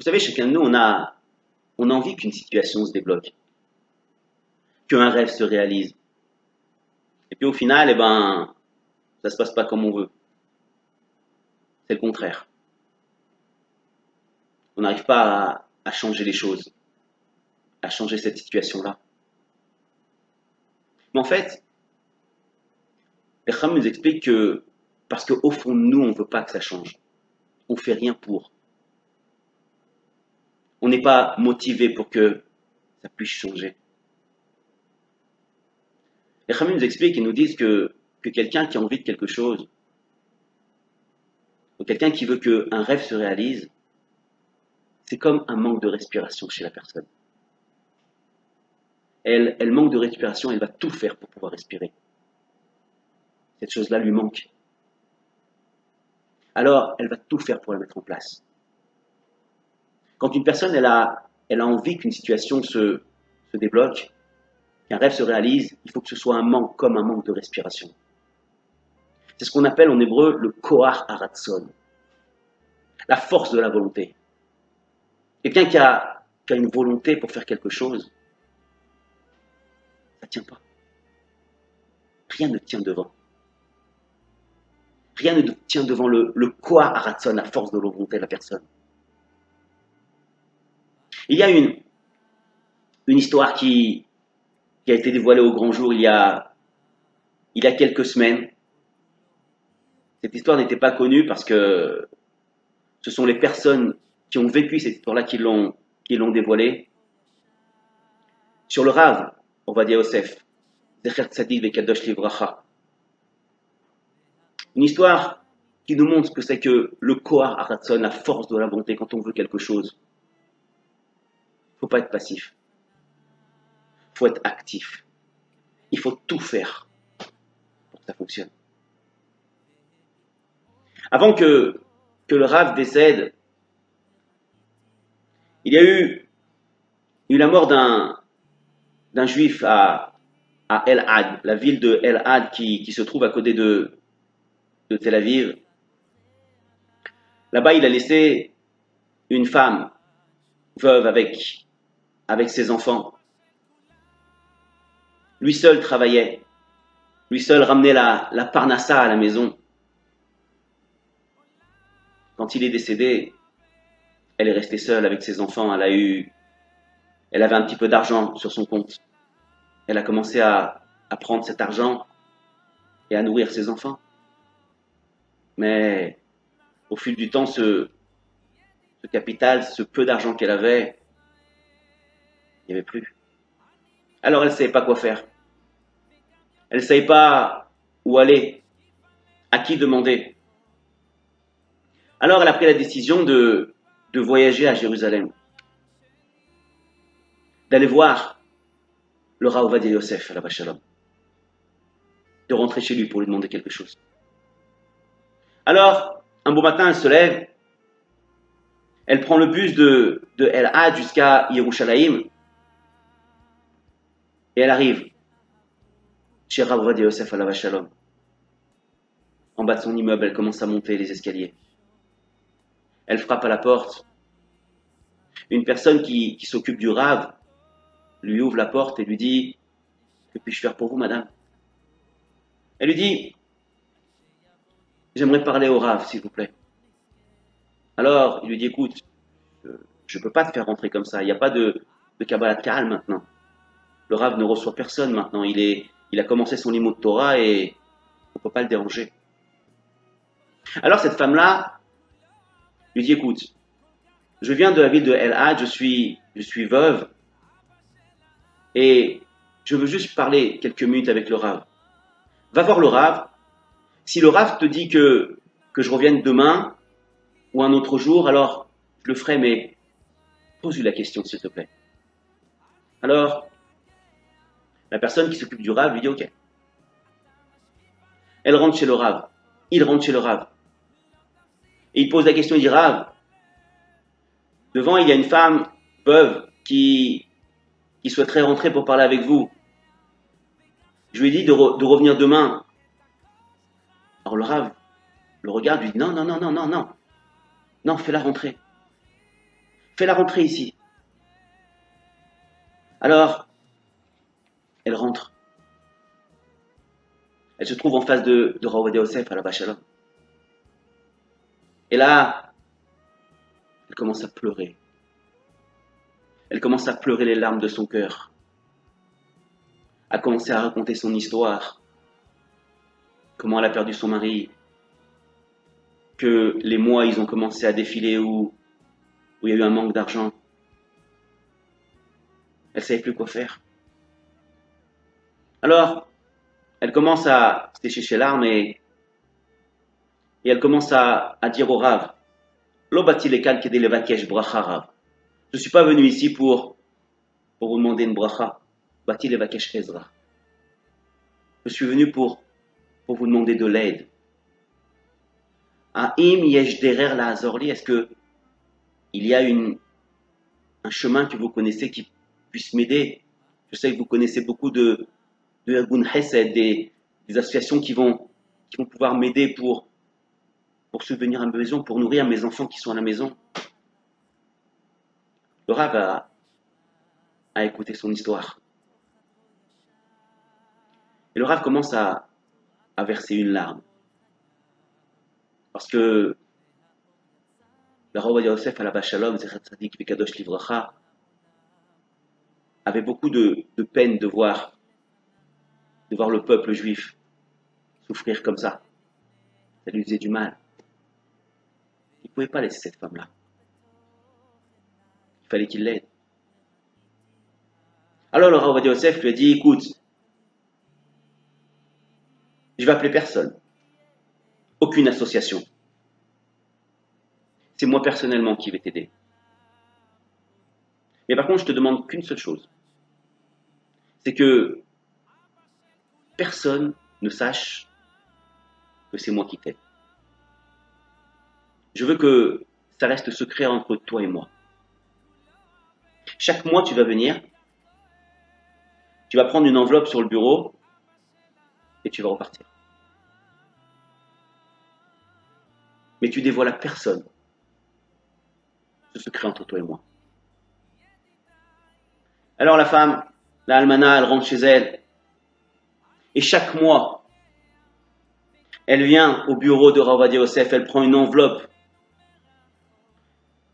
Vous savez, chacun de nous, on a envie qu'une situation se débloque, qu'un rêve se réalise. Et puis au final, eh ben, ça se passe pas comme on veut. C'est le contraire. On n'arrive pas à changer les choses, à changer cette situation-là. Mais en fait, les Chacham nous expliquent que parce qu'au fond de nous, on ne veut pas que ça change. On ne fait rien pour. On n'est pas motivé pour que ça puisse changer. Les Chacham nous expliquent et nous disent que quelqu'un qui a envie de quelque chose, ou quelqu'un qui veut qu'un rêve se réalise, c'est comme un manque de respiration chez la personne. Elle manque de respiration, elle va tout faire pour pouvoir respirer. Cette chose-là lui manque. Alors, elle va tout faire pour la mettre en place. Quand une personne, elle a envie qu'une situation se débloque, qu'un rêve se réalise, il faut que ce soit un manque, comme un manque de respiration. C'est ce qu'on appelle en hébreu le koach haratzon, la force de la volonté. Quelqu'un qui a une volonté pour faire quelque chose, ça ne tient pas. Rien ne tient devant. Rien ne tient devant le koach haratzon, la force de la volonté de la personne. Il y a une histoire qui a été dévoilée au grand jour il y a quelques semaines. Cette histoire n'était pas connue parce que ce sont les personnes qui ont vécu cette histoire-là qui l'ont dévoilée. Sur le Rav, Ovadia Yosef, Zecher Tzadik Vekadosh Livracha. Une histoire qui nous montre ce que c'est que le koach haratzon, la force de la volonté quand on veut quelque chose. Il ne faut pas être passif. Il faut être actif. Il faut tout faire pour que ça fonctionne. Avant que le Rav décède, il y a eu la mort d'un juif à El-Had, la ville de El-Had qui se trouve à côté de Tel Aviv. Là-bas, il a laissé une femme veuve avec ses enfants. Lui seul travaillait. Lui seul ramenait la parnassa à la maison. Quand il est décédé, elle est restée seule avec ses enfants. Elle avait un petit peu d'argent sur son compte. Elle a commencé à prendre cet argent et à nourrir ses enfants. Mais au fil du temps, ce capital, ce peu d'argent qu'elle avait, il n'y avait plus. Alors elle ne savait pas quoi faire. Elle ne savait pas où aller, à qui demander. Alors elle a pris la décision de voyager à Jérusalem, d'aller voir le Rav Ovadia Yosef, Alav Shalom, de rentrer chez lui pour lui demander quelque chose. Alors, un beau matin, elle se lève, elle prend le bus de El-Had jusqu'à Yerushalayim, et elle arrive chez Rav Ovadia Yosef, Alav Shalom. En bas de son immeuble, elle commence à monter les escaliers. Elle frappe à la porte. Une personne qui s'occupe du Rav lui ouvre la porte et lui dit « Que puis-je faire pour vous, madame ?» Elle lui dit « J'aimerais parler au Rav, s'il vous plaît. » Alors, il lui dit « Écoute, je ne peux pas te faire rentrer comme ça. Il n'y a pas de Kabbalat Kahal maintenant. Le Rav ne reçoit personne maintenant. Il a commencé son limud de Torah et on ne peut pas le déranger. » Alors, cette femme-là lui dit « Écoute, je viens de la ville de El-Had, je suis veuve et je veux juste parler quelques minutes avec le Rav. Va voir le Rav. Si le Rav te dit que je revienne demain ou un autre jour, alors je le ferai, mais pose-lui la question, s'il te plaît. » Alors, la personne qui s'occupe du Rav lui dit « Ok. » Elle rentre chez le Rav. Il rentre chez le Rav. Et il pose la question, il dit « Rav, devant il y a une femme veuve qui souhaiterait rentrer pour parler avec vous. Je lui ai dit de revenir demain. » Alors le Rav le regarde, lui dit « Non, non, non, non, non, non. Non, fais-la rentrer. Fais-la rentrer ici. Alors, elle rentre. Elle se trouve en face de Rav Ovadia Yosef à la Shalom. Et là, elle commence à pleurer. Elle commence à pleurer les larmes de son cœur. A commencé à raconter son histoire. Comment elle a perdu son mari. Que les mois, ils ont commencé à défiler où il y a eu un manque d'argent. Elle ne savait plus quoi faire. Alors, elle commence à sécher ses larmes et elle commence à dire au Rav, Lo bati lekal kede levakesh bracha Rav. Je ne suis pas venu ici pour vous demander une bracha. Bati levakesh ezra. Je suis venu pour vous demander de l'aide. Ha'im yesh derer la azorli. Est-ce que il y a un chemin que vous connaissez qui puisse m'aider? Je sais que vous connaissez beaucoup de Ergun Hesed, des associations qui vont pouvoir m'aider pour subvenir à mes besoins, pour nourrir mes enfants qui sont à la maison. Le Rav a écouté son histoire. Et le Rav commence à verser une larme. Parce que le Rav Ovadia Yosef à la Shalom, Zecher Tzadik Vekadosh Livracha, avait beaucoup de peine de voir le peuple juif souffrir comme ça. Ça lui faisait du mal. Il ne pouvait pas laisser cette femme-là. Il fallait qu'il l'aide. Alors le Rav Ovadia Yosef lui a dit, écoute, je vais appeler personne. Aucune association. C'est moi personnellement qui vais t'aider. Mais par contre, je te demande qu'une seule chose. C'est que personne ne sache que c'est moi qui t'aide. Je veux que ça reste secret entre toi et moi. Chaque mois, tu vas venir, tu vas prendre une enveloppe sur le bureau et tu vas repartir. Mais tu dévoiles à personne ce secret entre toi et moi. Alors la femme, la almana, elle rentre chez elle. Et chaque mois, elle vient au bureau de Rav Ovadia Yosef, elle prend une enveloppe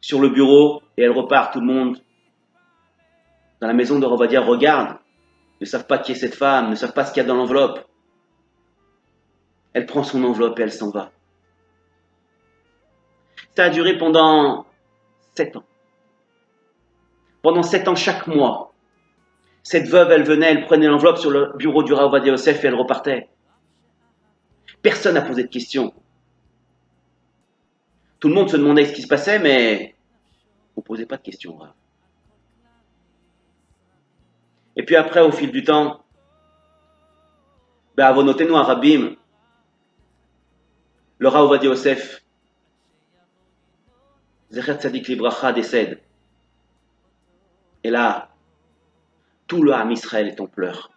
sur le bureau et elle repart. Tout le monde dans la maison de Rav Ovadia regarde, ne savent pas qui est cette femme, ne savent pas ce qu'il y a dans l'enveloppe. Elle prend son enveloppe et elle s'en va. Ça a duré pendant 7 ans. Pendant 7 ans, chaque mois, cette veuve, elle venait, elle prenait l'enveloppe sur le bureau du Rav Ovadia Yosef et elle repartait. Personne n'a posé de questions. Tout le monde se demandait ce qui se passait, mais on ne posait pas de questions au Rav. Et puis après, au fil du temps, avonotenu arabim, le Rav Ovadia Yosef, Zecher Tzadik Livracha, décède. Et là, tout le Ham Israël est en pleurs.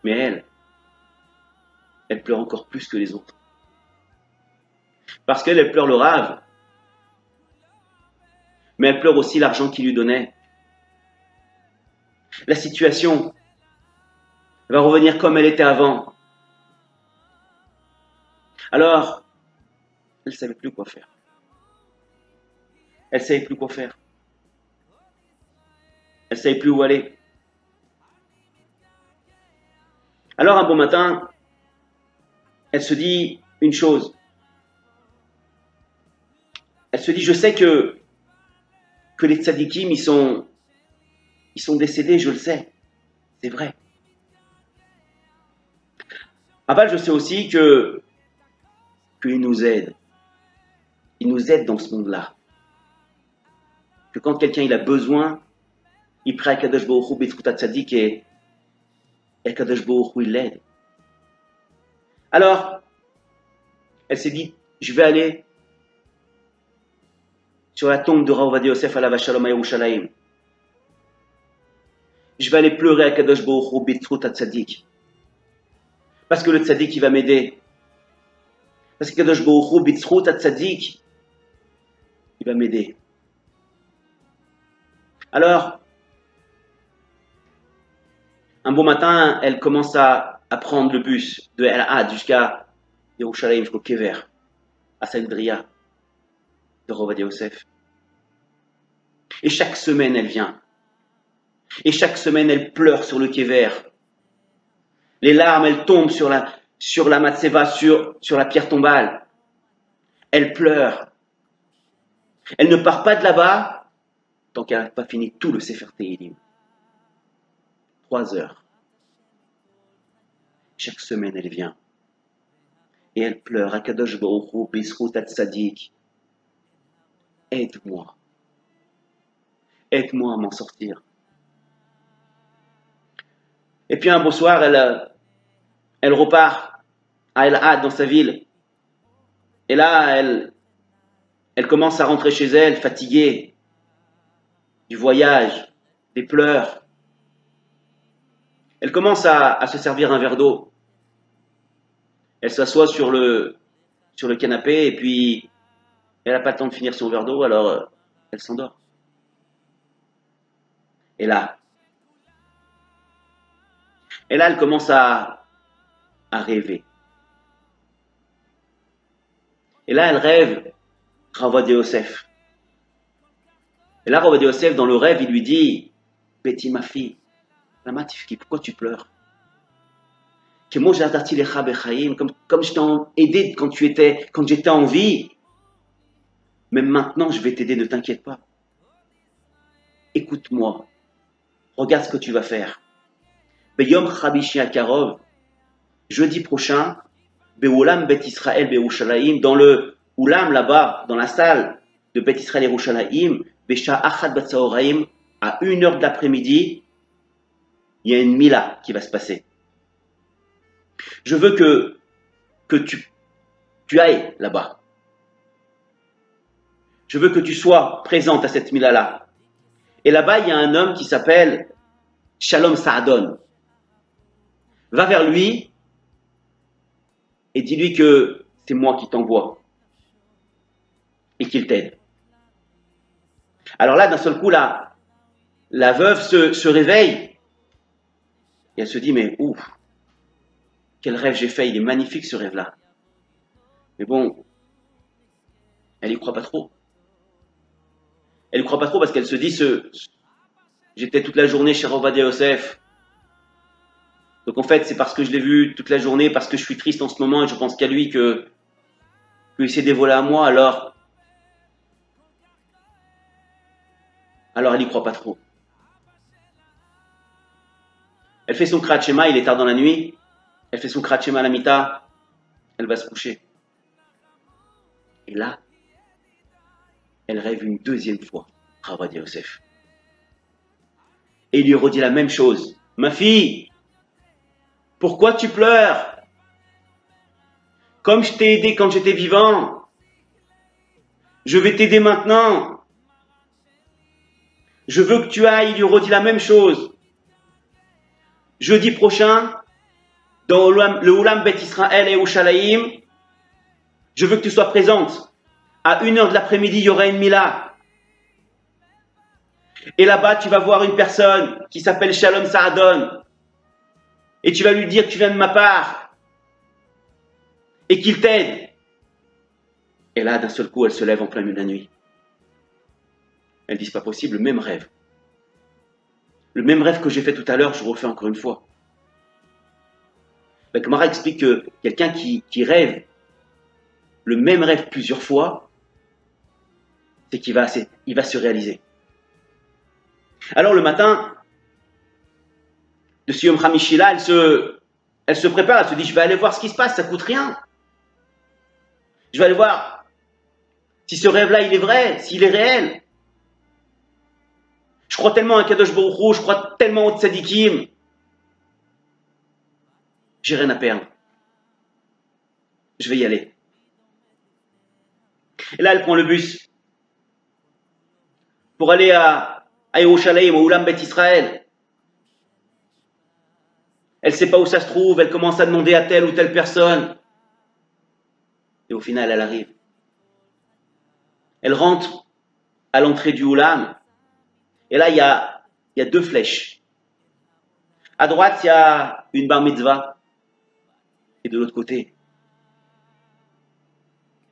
Mais elle pleure encore plus que les autres. Parce qu'elle pleure le Rav, mais elle pleure aussi l'argent qu'il lui donnait. La situation va revenir comme elle était avant. Alors, elle ne savait plus quoi faire. Elle ne savait plus quoi faire. Elle ne savait plus où aller. Alors, un bon matin, elle se dit une chose. Elle se dit, je sais que les tzadikim, ils sont décédés, je le sais. C'est vrai. Aval, je sais aussi qu'ils nous aident. Ils nous aident dans ce monde-là. Que quand quelqu'un il a besoin, il prie à Kadosh Baruch Hu B'tzkuta Tzadik et Kadosh Baruch Hu il l'aide. Alors, elle s'est dit, je vais aller sur la tombe de Rav Ovadia Yosef alav shalom à Yerushalayim. Je vais aller pleurer à Kadosh Baruch Hu B'tzkuta Tzadik. Parce que le Tzadik il va m'aider. Parce que Kadosh Baruch Hu B'tzkuta Tzadik, il va m'aider. Alors, un beau matin, elle commence à prendre le bus de El Had jusqu'à Yerushalayim, jusqu'au Kever, à Saïdria, de Rovadia Yosef. Et chaque semaine, elle vient. Et chaque semaine, elle pleure sur le Kever. Les larmes, elles tombent sur la matseva, sur la pierre tombale. Elle pleure. Elle ne part pas de là-bas tant qu'elle n'a pas fini tout le Sefer Tehilim. 3 heures. Chaque semaine, elle vient. Et elle pleure. Akadosh Baruch Hu, Bizchut Hatzadik. Aide-moi. Aide-moi à m'en sortir. Et puis un beau soir, elle repart à El Had, dans sa ville. Et là, elle commence à rentrer chez elle, fatiguée du voyage, des pleurs. Elle commence à se servir un verre d'eau. Elle s'assoit sur le canapé et puis elle n'a pas le temps de finir son verre d'eau, alors elle s'endort. Et là, elle commence à rêver. Et là, elle rêve Rovadia Yosef. Et là, Rovadia Yosef, dans le rêve, il lui dit, Betty, ma fille, la matifki, pourquoi tu pleures? Comme je t'ai aidé quand j'étais en vie, même maintenant je vais t'aider, ne t'inquiète pas. Écoute-moi, regarde ce que tu vas faire. Beyom Chabishi Akarov, jeudi prochain, Beoulam Bet Israël Be'Yerushalayim, dans le Oulam là-bas, dans la salle de Bet Israël Yerushalayim, Besha Achad Batsaoraim, à 1h de l'après-midi, il y a une mila qui va se passer. Je veux que tu ailles là-bas. Je veux que tu sois présente à cette mila-là. Et là-bas, il y a un homme qui s'appelle Shalom Saadon. Va vers lui et dis-lui que c'est moi qui t'envoie et qu'il t'aide. Alors là, d'un seul coup, la veuve se réveille et elle se dit, mais ouf, quel rêve j'ai fait, il est magnifique ce rêve-là. Mais bon, elle n'y croit pas trop. Elle n'y croit pas trop parce qu'elle se dit, j'étais toute la journée chez Rovadia Yosef. Donc en fait, c'est parce que je l'ai vu toute la journée, parce que je suis triste en ce moment et je pense qu'à lui qu'il s'est dévolé à moi, alors elle n'y croit pas trop. Elle fait son Kriyat Shema, il est tard dans la nuit. Elle fait son Kriyat Shema à la mita. Elle va se coucher. Et là, elle rêve une deuxième fois, Rovadia Yosef. Et il lui redit la même chose. Ma fille, pourquoi tu pleures? Comme je t'ai aidé quand j'étais vivant, je vais t'aider maintenant. Je veux que tu ailles, il lui redit la même chose. Jeudi prochain, dans le Oulam Bet Israël et Yerushalayim, je veux que tu sois présente. À 1h de l'après-midi, il y aura une mila. Et là-bas, tu vas voir une personne qui s'appelle Shalom Saadon. Et tu vas lui dire que tu viens de ma part. Et qu'il t'aide. Et là, d'un seul coup, elle se lève en plein milieu de la nuit. Elle dit, c'est pas possible, le même rêve. Le même rêve que j'ai fait tout à l'heure, je le refais encore une fois. Ben, Gemara explique que quelqu'un qui rêve le même rêve plusieurs fois, c'est qu'il va se réaliser. Alors le matin, de ce Yom Hamishi là, elle se prépare, elle se dit, je vais aller voir ce qui se passe, ça coûte rien. Je vais aller voir si ce rêve-là, il est vrai, s'il est réel. Je crois tellement à Kadosh Baruch Hu, je crois tellement au Tzadikim. J'ai rien à perdre. Je vais y aller. Et là, elle prend le bus pour aller à Yerushalayim, au Oulam Bet Israël. Elle ne sait pas où ça se trouve, elle commence à demander à telle ou telle personne. Et au final, elle arrive. Elle rentre à l'entrée du Oulam. Et là, il y a deux flèches. À droite, il y a une bar mitzvah. Et de l'autre côté,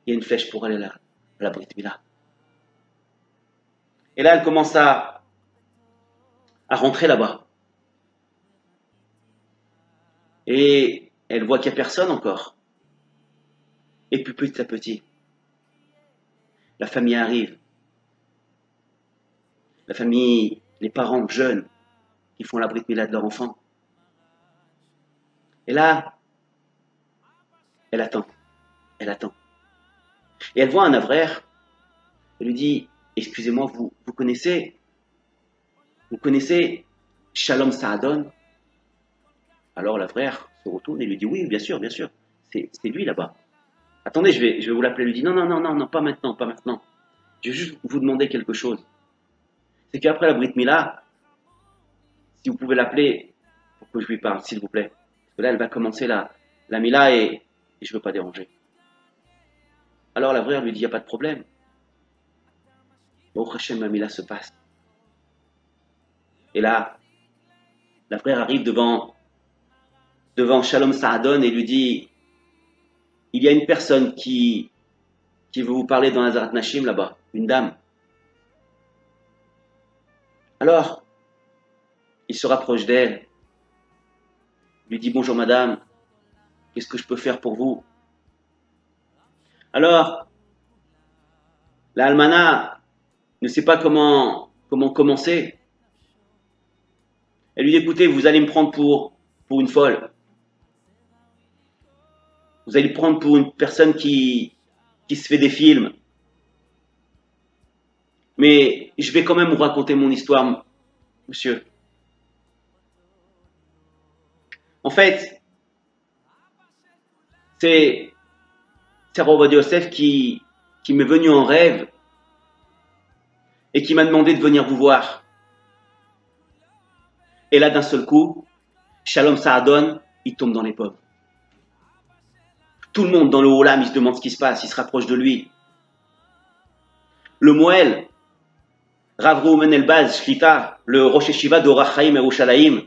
il y a une flèche pour aller là, à la Brit Mila. Et là, elle commence à rentrer là-bas. Et elle voit qu'il n'y a personne encore. Et puis petit à petit, la famille arrive. La famille, les parents jeunes qui font la Brit Mila de leur enfant. Et là, elle attend. Elle attend. Et elle voit un avraire. Elle lui dit, excusez-moi, vous connaissez Shalom Saadon? Alors l'avraire se retourne et lui dit, oui, bien sûr, c'est lui là-bas. Attendez, je vais vous l'appeler. Elle lui dit, non, pas maintenant, pas maintenant. Je vais juste vous demander quelque chose. C'est qu'après la Brit Mila, si vous pouvez l'appeler pour que je lui parle, s'il vous plaît. Parce que là, elle va commencer la Mila et je ne veux pas déranger. Alors l'avraire lui dit, il n'y a pas de problème. Au Hachem, la Mila se passe. Et là, l'avraire arrive devant Shalom Saadon et lui dit, il y a une personne qui veut vous parler dans Hazarat Nashim là-bas, une dame. Alors, il se rapproche d'elle, lui dit, bonjour madame, qu'est-ce que je peux faire pour vous? Alors, la almana ne sait pas comment commencer. Elle lui dit, écoutez, vous allez me prendre pour une folle. Vous allez me prendre pour une personne qui se fait des films. Mais je vais quand même vous raconter mon histoire, monsieur. En fait, c'est Rav Ovadia Yosef qui m'est venu en rêve et qui m'a demandé de venir vous voir. Et là, d'un seul coup, Shalom Saadon, il tombe dans les pommes. Tout le monde dans le Olam, il se demande ce qui se passe, il se rapproche de lui. Le Moël, Rav Reuven Elbaz Shlita, le Rosh Yeshiva d'Orach Chaim Yerushalayim,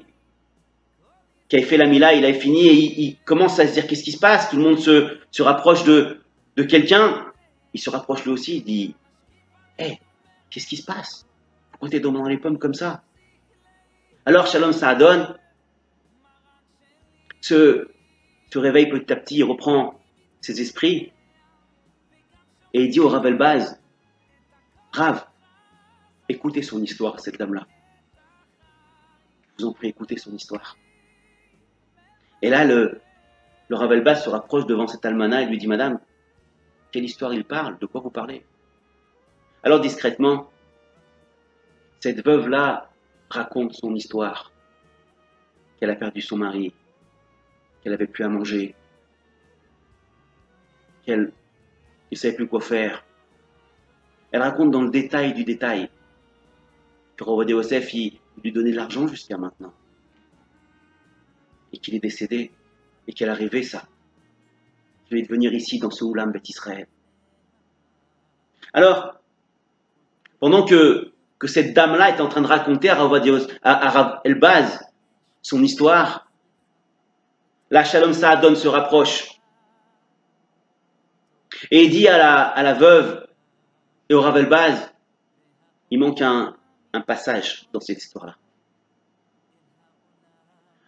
qui avait fait la Mila, il avait fini et il commence à se dire qu'est-ce qui se passe. Tout le monde se rapproche de quelqu'un. Il se rapproche lui aussi, il dit hey, qu'est-ce qui se passe? Pourquoi t'es dans les pommes comme ça? Alors Shalom Saadon se réveille petit à petit, il reprend ses esprits et il dit au Rav Elbaz, Rav, écoutez son histoire, cette dame-là. Je vous en prie, écoutez son histoire. Et là, le Rav Elbaz se rapproche devant cette almana et lui dit, madame, quelle histoire il parle? De quoi vous parlez? Alors discrètement, cette veuve-là raconte son histoire, qu'elle a perdu son mari, qu'elle n'avait plus à manger, qu'elle ne savait plus quoi faire. Elle raconte dans le détail du détail que Rav Ovadia Yosef il lui donnait de l'argent jusqu'à maintenant et qu'il est décédé et qu'elle a rêvé ça. Il devait venir ici dans ce Oulam Beth Israël. Alors, pendant que cette dame-là est en train de raconter à Rav Elbaz son histoire, la Shalom Saadon se rapproche et il dit à la veuve et au Rav Elbaz, il manque un passage dans cette histoire-là.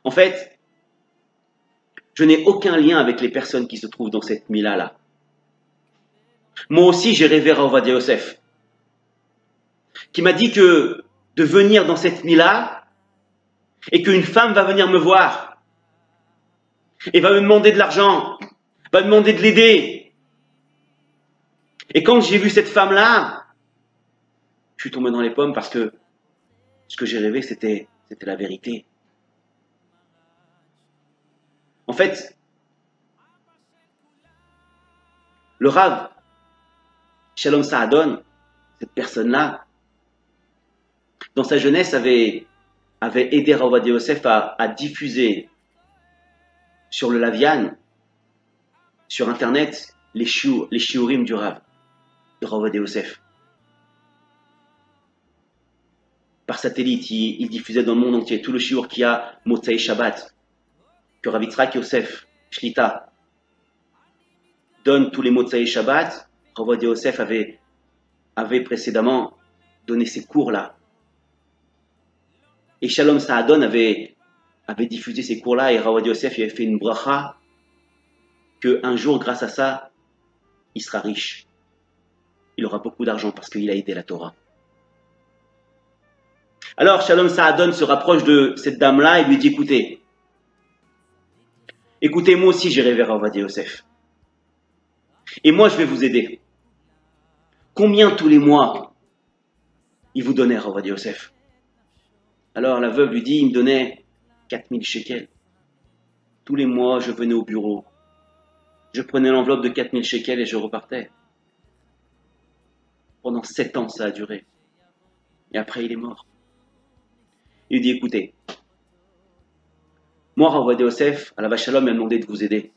En fait, je n'ai aucun lien avec les personnes qui se trouvent dans cette Mila-là. Moi aussi, j'ai rêvé Rav Ovadia Yosef, qui m'a dit que de venir dans cette Mila et qu'une femme va venir me voir et va me demander de l'argent, va me demander de l'aider. Et quand j'ai vu cette femme-là, je suis tombé dans les pommes parce que ce que j'ai rêvé, c'était la vérité. En fait, le Rav, Shalom Saadon, cette personne-là, dans sa jeunesse, avait aidé Rav Ovadia Yosef à diffuser sur le Lavian, sur Internet, les shiurim du Rav, de Rav Ovadia Yosef. satellite, il diffusait dans le monde entier tout le shiur qu'il y a Motzei Shabbat, que Rav Yitzhak Yosef Shlita donne tous les Motzei Shabbat. Rav Ovadia Yosef avait précédemment donné ces cours-là. Et Shalom Saadon avait diffusé ces cours-là, et Rav Ovadia Yosef avait fait une bracha qu'un jour, grâce à ça, il sera riche. Il aura beaucoup d'argent parce qu'il a aidé la Torah. Alors Shalom Saadon se rapproche de cette dame-là et lui dit, écoutez, moi aussi j'irai vers Rav Ovadia Yosef. Et moi je vais vous aider. Combien tous les mois il vous donnait Rav Ovadia Yosef? Alors la veuve lui dit, il me donnait 4000 shekels. Tous les mois je venais au bureau. Je prenais l'enveloppe de 4000 shekels et je repartais. Pendant 7 ans ça a duré. Et après il est mort. Il lui dit, écoutez, moi, Rav Ovadia Yosef, à la Shalom, m'a demandé de vous aider.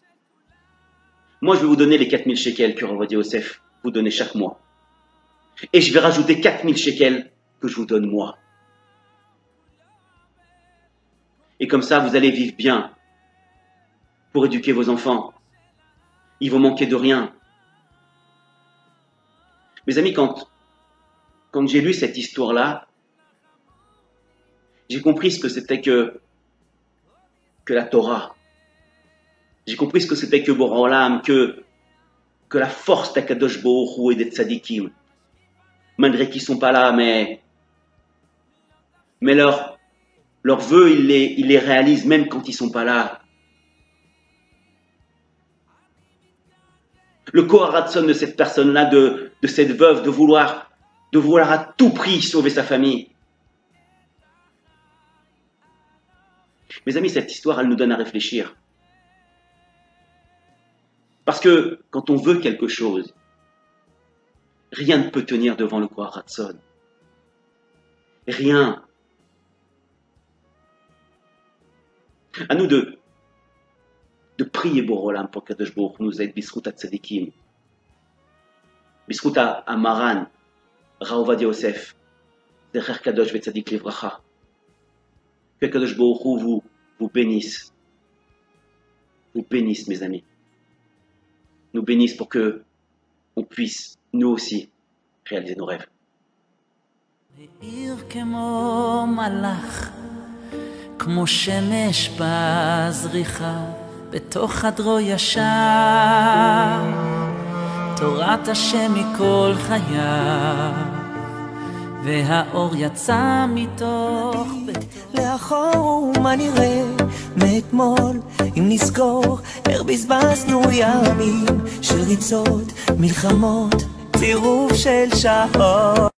Moi, je vais vous donner les 4000 shekels que Rav Ovadia Yosef vous donnez chaque mois. Et je vais rajouter 4000 shekels que je vous donne moi. Et comme ça, vous allez vivre bien pour éduquer vos enfants. Ils vont manquer de rien. Mes amis, quand j'ai lu cette histoire-là, j'ai compris ce que c'était que la Torah. J'ai compris ce que c'était que Borah Olam, que la force d'Akadosh Baruch Hu et des tzadikim. Malgré qu'ils ne sont pas là, mais leurs vœux, ils les réalisent même quand ils ne sont pas là. Le Koharatson de cette personne-là, de cette veuve, de vouloir à tout prix sauver sa famille. Mes amis, cette histoire, elle nous donne à réfléchir. Parce que quand on veut quelque chose, rien ne peut tenir devant le Koharatson. Rien. À nous de prier Borah Olam pour que Kadosh Baruch Hu nous aide, Bisrout HaTzadikim, Bisrout HaMaran, Rav Ovadia Yosef, Zecher Kadosh Vetzadik Livracha. Que Kadosh Baruch Hu vous bénisse. Vous bénisse, mes amis. Nous bénisse pour que on puisse, nous aussi, réaliser nos rêves. כמו שמש בזריחה, בתוך חדרו ישב, תורת השם מכל חייו, והאור יצא מתוך לאחור מה נראה מאתמול, אם נזכור איך בזבזנו ימים של ריצות, מלחמות, צירוף של שעות.